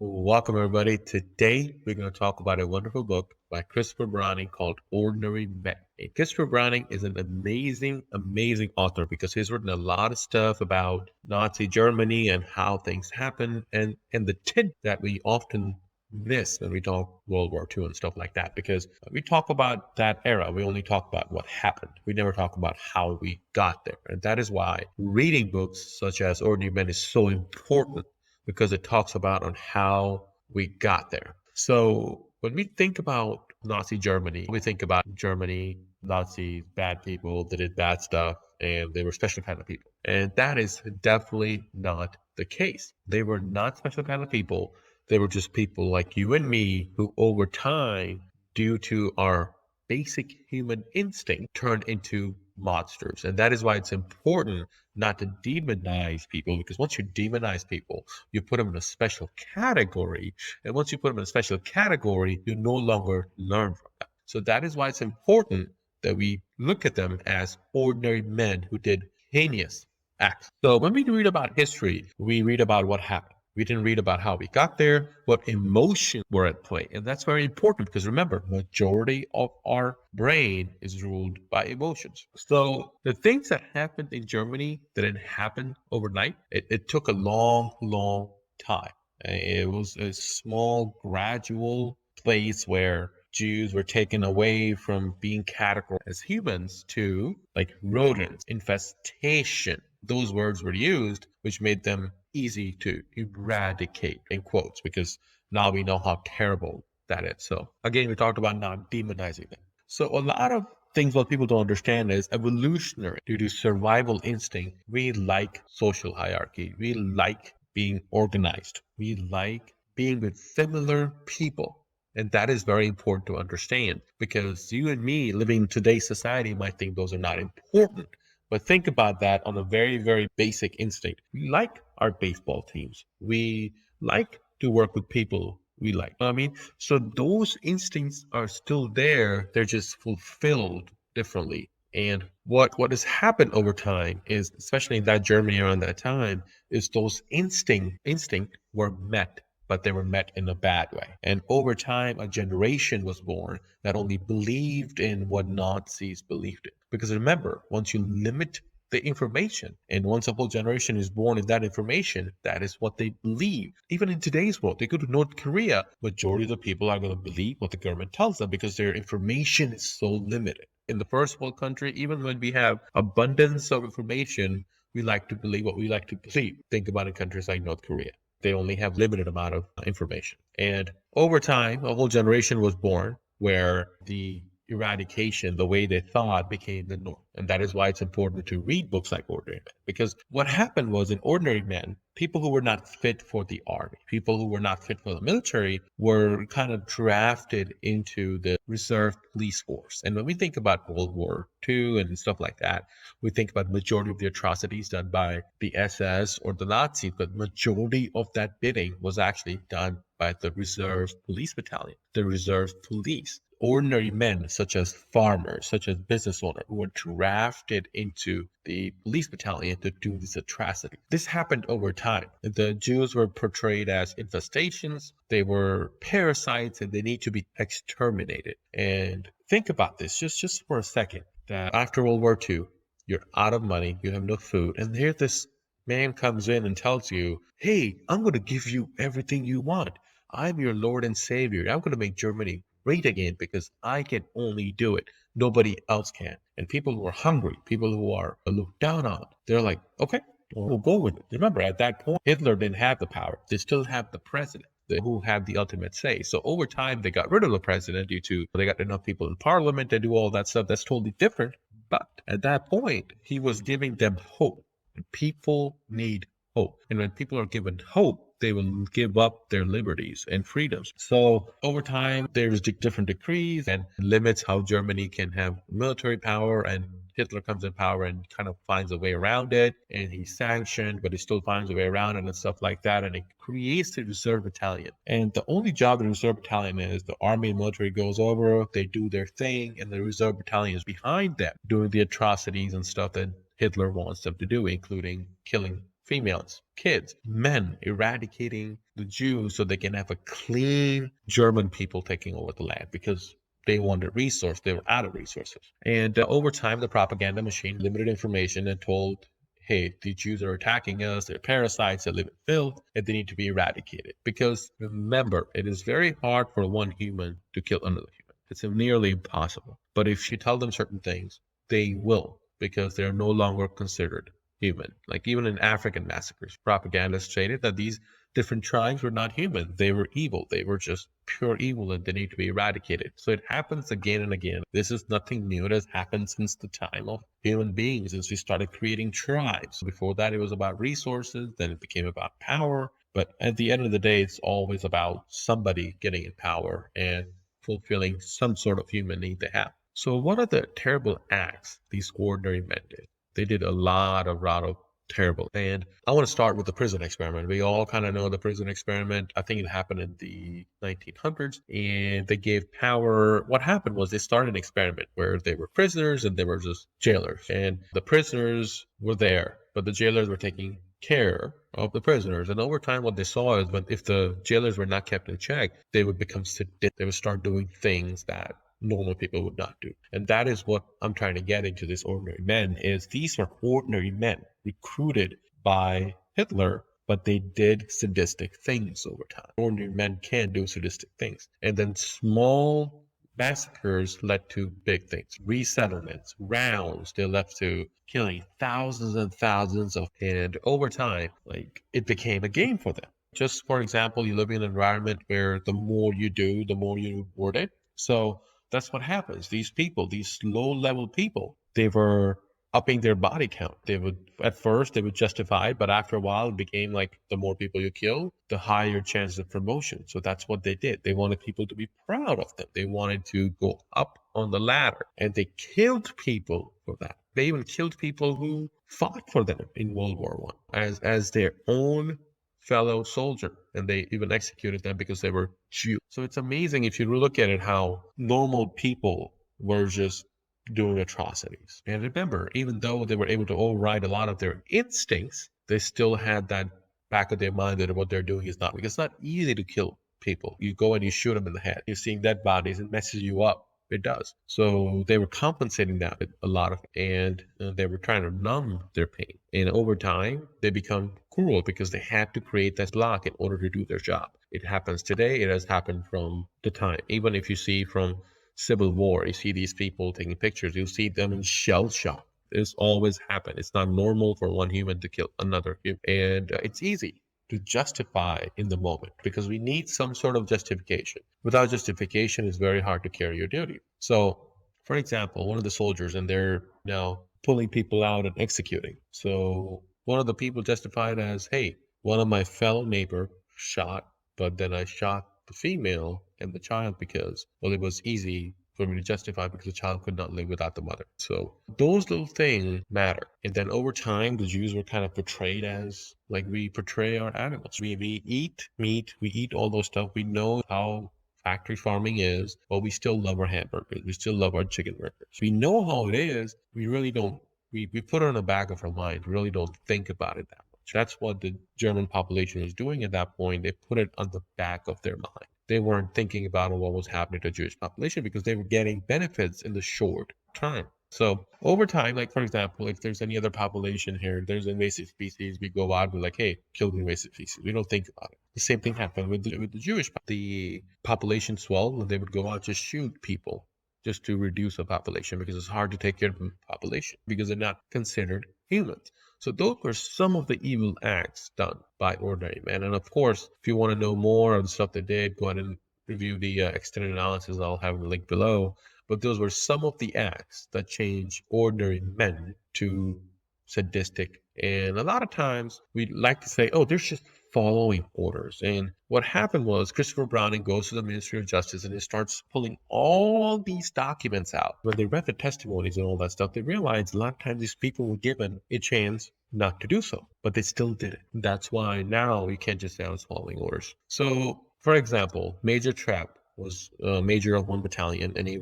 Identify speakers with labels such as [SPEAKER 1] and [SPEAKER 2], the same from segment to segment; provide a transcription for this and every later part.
[SPEAKER 1] Welcome, everybody. Today, we're going to talk about a wonderful book by Christopher Browning called Ordinary Men. And Christopher Browning is an amazing, amazing author because he's written a lot of stuff about Nazi Germany and how things happen and the tid that we often miss when we talk World War II and stuff like that. Because we talk about that era, we only talk about what happened. We never talk about how we got there. And that is why reading books such as Ordinary Men is so important because it talks about on how we got there. So when we think about Nazi Germany, we think about Germany, Nazis, bad people that did bad stuff, and they were special kind of people. And that is definitely not the case. They were not special kind of people. They were just people like you and me who over time, due to our basic human instinct, turned into monsters. And that is why it's important not to demonize people, because once you demonize people, you put them in a special category. And once you put them in a special category, you no longer learn from them. So that is why it's important that we look at them as ordinary men who did heinous acts. So when we read about history, we read about what happened. We didn't read about how we got there, what emotions were at play. And that's very important because remember, majority of our brain is ruled by emotions. So the things that happened in Germany that didn't happen overnight, it took a long, long time. It was a small, gradual place where Jews were taken away from being categorized as humans to like rodents, infestation. Those words were used, which made them easy to eradicate in quotes, because now we know how terrible that is. So again, we talked about not demonizing them. So a lot of things what people don't understand is evolutionary due to survival instinct. We like social hierarchy. We like being organized. We like being with similar people. And that is very important to understand because you and me living in today's society might think those are not important. But think about that on a very, very basic instinct. We like our baseball teams. We like to work with people we like. You know what I mean? So those instincts are still there. They're just fulfilled differently. And what has happened over time is, especially in that Germany around that time, is those instinct were met, but they were met in a bad way. And over time, a generation was born that only believed in what Nazis believed in. Because remember, once you limit the information, and once a whole generation is born in that information, that is what they believe. Even in today's world, they go to North Korea, majority of the people are going to believe what the government tells them because their information is so limited. In the first world country, even when we have abundance of information, we like to believe what we like to believe. Think about in countries like North Korea. They only have limited amount of information. And over time, a whole generation was born where the eradication, the way they thought, became the norm. And that is why it's important to read books like Ordinary Men. Because what happened was in Ordinary Men, people who were not fit for the army, people who were not fit for the military, were kind of drafted into the reserve police force. And when we think about World War II and stuff like that, we think about majority of the atrocities done by the SS or the Nazis, but majority of that bidding was actually done by the reserve police battalion, the reserve police. Ordinary men, such as farmers, such as business owners, who were drafted into the police battalion to do this atrocity. This happened over time. The Jews were portrayed as infestations, they were parasites, and they need to be exterminated. And think about this just for a second, that after World War II, you're out of money, you have no food, and here this man comes in and tells you, hey, I'm going to give you everything you want. I'm your Lord and Savior. I'm going to make Germany great again because I can only do it. Nobody else can. And people who are hungry, people who are looked down on, they're like, okay, we'll go with it. Remember, at that point, Hitler didn't have the power. They still have the president who had the ultimate say. So over time, they got rid of the president due to they got enough people in parliament to do all that stuff. That's totally different. But at that point, he was giving them hope. And people need hope. And when people are given hope, they will give up their liberties and freedoms. So over time, there's different decrees and limits how Germany can have military power, and Hitler comes in power and kind of finds a way around it, and he's sanctioned, but he still finds a way around it and stuff like that, and it creates the reserve battalion. And the only job of the reserve battalion is the army and military goes over, they do their thing, and the reserve battalion is behind them doing the atrocities and stuff that Hitler wants them to do, including killing females, kids, men, eradicating the Jews so they can have a clean German people taking over the land because they wanted resource. They were out of resources. And over time, the propaganda machine limited information and told, hey, the Jews are attacking us. They're parasites. They live in filth and they need to be eradicated. Because remember, it is very hard for one human to kill another human. It's nearly impossible. But if you tell them certain things, they will, because they're no longer considered human. Like even in African massacres, propaganda stated that these different tribes were not human. They were evil. They were just pure evil and they need to be eradicated. So it happens again and again. This is nothing new. It has happened since the time of human beings, since we started creating tribes. Before that, it was about resources. Then it became about power. But at the end of the day, it's always about somebody getting in power and fulfilling some sort of human need they have. So what are the terrible acts these ordinary men did? They did a lot of terrible. And I want to start with the prison experiment. We all kind of know the prison experiment. I think it happened in the 1900s and they gave power. What happened was they started an experiment where they were prisoners and they were just jailers. And the prisoners were there, but the jailers were taking care of the prisoners. And over time, what they saw is that if the jailers were not kept in check, they would become sadistic. They would start doing things that normal people would not do. And that is what I'm trying to get into this ordinary men is these are ordinary men recruited by Hitler, but they did sadistic things over time. Ordinary men can do sadistic things. And then small massacres led to big things. Resettlements, rounds, they led to killing thousands and thousands of, and over time, like it became a game for them. Just for example, you live in an environment where the more you do, the more you reward it. So that's what happens. These people, these low-level people, they were upping their body count. They would, at first, they would justify it, but after a while, it became like the more people you kill, the higher chance of promotion. So that's what they did. They wanted people to be proud of them. They wanted to go up on the ladder, and they killed people for that. They even killed people who fought for them in World War I as their own fellow soldier, and they even executed them because they were Jews. So it's amazing if you look at it how normal people were just doing atrocities. And remember, even though they were able to override a lot of their instincts, they still had that back of their mind that what they're doing is not. Because it's not easy to kill people. You go and you shoot them in the head. You're seeing dead bodies. It messes you up. It does. So they were compensating that with a lot of, and they were trying to numb their pain. And over time, they become cruel because they had to create that block in order to do their job. It happens today. It has happened from the time. Even if you see from Civil War, you see these people taking pictures, you see them in shell shock. It's always happened. It's not normal for one human to kill another human. And it's easy to justify in the moment because we need some sort of justification. Without justification, it's very hard to carry your duty. So, for example, one of the soldiers, and they're now pulling people out and executing. So one of the people justified as, hey, one of my fellow neighbor shot, but then I shot the female and the child because, well, it was easy for me to justify because the child could not live without the mother. So those little things matter. And then over time, the Jews were kind of portrayed as like we portray our animals. We eat meat, we eat all those stuff. We know how factory farming is, but we still love our hamburgers. We still love our chicken burgers. We know how it is. We really don't, we put it on the back of our mind. We really don't think about it that much. That's what the German population was doing at that point. They put it on the back of their mind. They weren't thinking about what was happening to the Jewish population because they were getting benefits in the short term. So over time, like for example, if there's any other population here, there's invasive species, we go out, we're like, hey, kill the invasive species. We don't think about it. The same thing happened with the Jewish. The population swelled, and they would go out to shoot people just to reduce the population because it's hard to take care of the population because they're not considered humans. So those were some of the evil acts done by ordinary men. And of course, if you want to know more of the stuff they did, go ahead and review the extended analysis. I'll have the link below. But those were some of the acts that changed ordinary men to sadistic. And a lot of times we like to say, oh, they're just following orders. And what happened was Christopher Browning goes to the Ministry of Justice and he starts pulling all these documents out. When they read the testimonies and all that stuff, they realized a lot of times these people were given a chance not to do so, but they still did it. That's why now you can't just say I was following orders. So, for example, Major Trapp was a major of one battalion, and he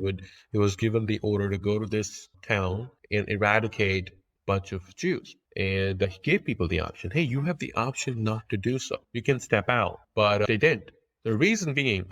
[SPEAKER 1] was given the order to go to this town and eradicate a bunch of Jews. And he gave people the option. Hey, you have the option not to do so. You can step out. But they didn't. The reason being,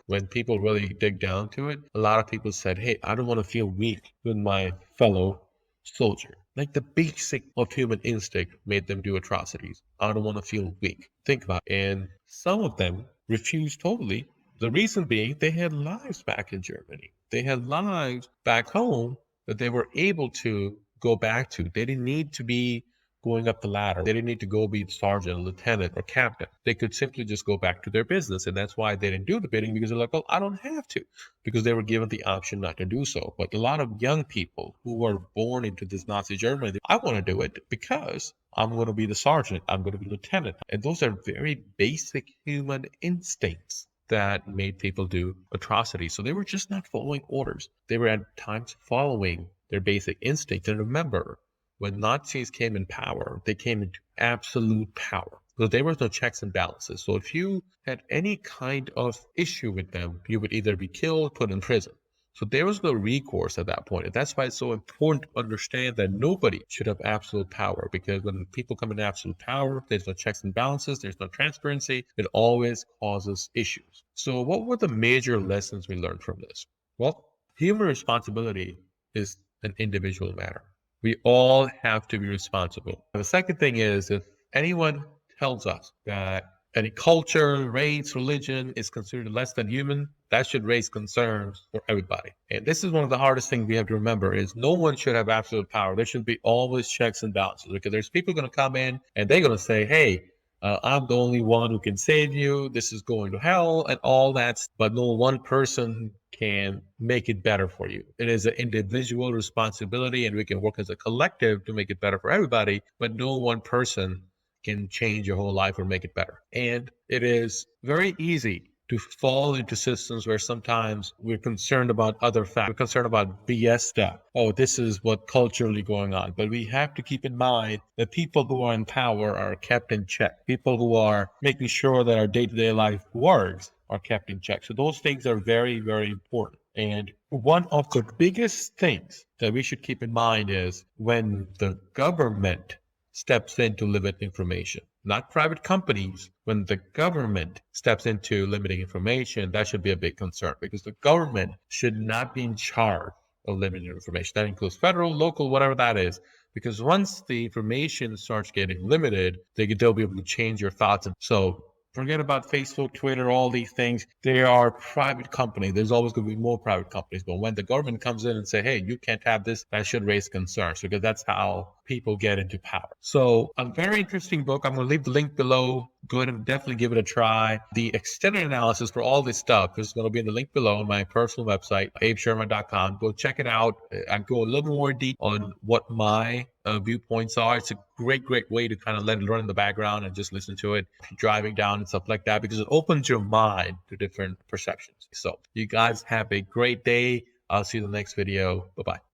[SPEAKER 1] when people really dig down to it, a lot of people said, hey, I don't want to feel weak with my fellow soldier. Like the basic of human instinct made them do atrocities. I don't want to feel weak. Think about it. And some of them refused totally. The reason being, they had lives back in Germany. They had lives back home that they were able to go back to. They didn't need to be going up the ladder. They didn't need to go be sergeant, lieutenant, or captain. They could simply just go back to their business. And that's why they didn't do the bidding, because they're like, well, I don't have to, because they were given the option not to do so. But a lot of young people who were born into this Nazi Germany, I want to do it because I'm going to be the sergeant, I'm going to be lieutenant. And those are very basic human instincts that made people do atrocities. So they were just not following orders. They were at times following their basic instinct. And remember, when Nazis came in power, they came into absolute power. So there was no checks and balances. So if you had any kind of issue with them, you would either be killed, put in prison. So there was no recourse at that point. And that's why it's so important to understand that nobody should have absolute power, because when people come in absolute power, there's no checks and balances, there's no transparency. It always causes issues. So what were the major lessons we learned from this? Well, human responsibility is an individual matter. We all have to be responsible. The second thing is, if anyone tells us that any culture, race, religion is considered less than human, that should raise concerns for everybody. And this is one of the hardest things we have to remember, is no one should have absolute power. There should be always checks and balances, because there's people going to come in and they're going to say, hey, I'm the only one who can save you. This is going to hell and all that. But no one person can make it better for you. It is an individual responsibility, and we can work as a collective to make it better for everybody. But no one person can change your whole life or make it better. And it is very easy to fall into systems where sometimes we're concerned about other facts. We're concerned about BS stuff. Oh, this is what culturally going on. But we have to keep in mind that people who are in power are kept in check. People who are making sure that our day-to-day life works are kept in check. So those things are very, very important. And one of the biggest things that we should keep in mind is when the government steps in to limit information, not private companies. When the government steps into limiting information, that should be a big concern, because the government should not be in charge of limiting information. That includes federal, local, whatever that is. Because once the information starts getting limited, they'll be able to change your thoughts. And so forget about Facebook, Twitter, all these things. They are private companies. There's always going to be more private companies. But when the government comes in and say, hey, you can't have this, that should raise concerns, because that's how people get into power. So a very interesting book. I'm going to leave the link below. Go ahead and definitely give it a try. The extended analysis for all this stuff is going to be in the link below on my personal website, abesherman.com. Go check it out. I go a little more deep on what my viewpoints are. It's a great way to kind of let it run in the background and just listen to it, driving down and stuff like that, because it opens your mind to different perceptions. So you guys have a great day. I'll see you in the next video. Bye-bye.